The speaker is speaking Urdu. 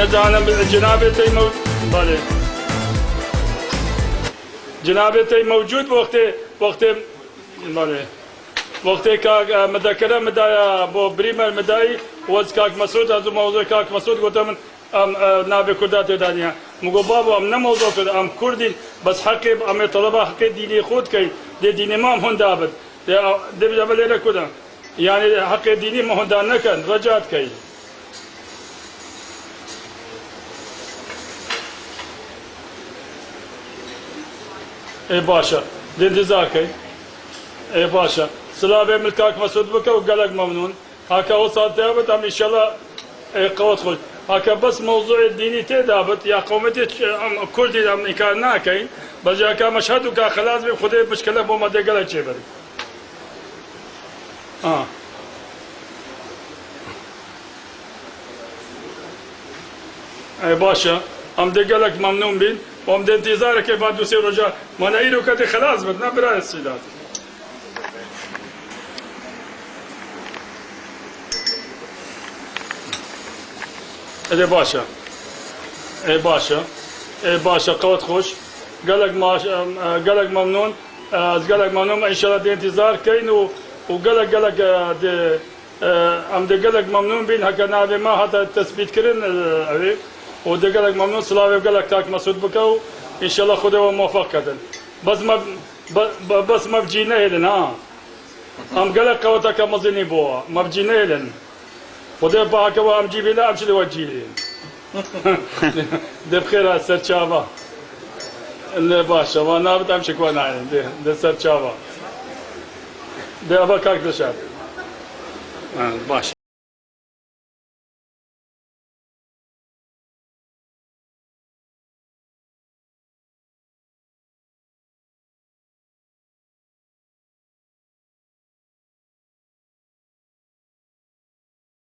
بزانم جنابتي بله جنابتي موجود وقت بله وقت كاك مذكرة مدايا بو بريمر مداي وز كاك مسعود هذا موضوع كاك مسعود قلت من نابي كردات دانيا مگو بابا ام نموضوع كرد ام كردين بس حقي ام طلبة حقي ديني خود كي دي ما هون دابد دي بجابل لك كده يعني حقي ديني ما هون دان نكن رجعت كي اي باشا دي انتظار كي اي باشا سلابي ملكاك مسعود بك وقالك ممنون هكا وصلت دابت ام ان شاء الله قوت خل هكا بس موضوع الديني تدابت يا قومتي كردي ام كان ناكين بس هكا مشهد وكا خلاص بخدي مشكله بو ما دي قالك شي بري اي باشا ام دي قالك ممنون بين وام دي انتظارك بعد يصير رجع ما نعيدو كده خلاص بدنا برا السيدات اي باشا اي باشا اي باشا قوت خوش قالك قالك ممنون قالك ممنون ان شاء الله دي انتظار كاين وقالك دي ام دي قالك ممنون بين هكا نابي ما هذا تثبيت كرن ودي قالك ممنون صلاوي قالك كاك مسعود بكو ان شاء الله خذوا موفق كذا بس ما بجينا لنا ها ام قالك قوتك مزني بوا ما بجينا لنا وده بقى كوا ام جيبي لا امشي لوجهي ده بخير سر شابا اللي باشا وانا بتمشي كوانا عين ده سر شابا ده ابا كاك ده شاب باشا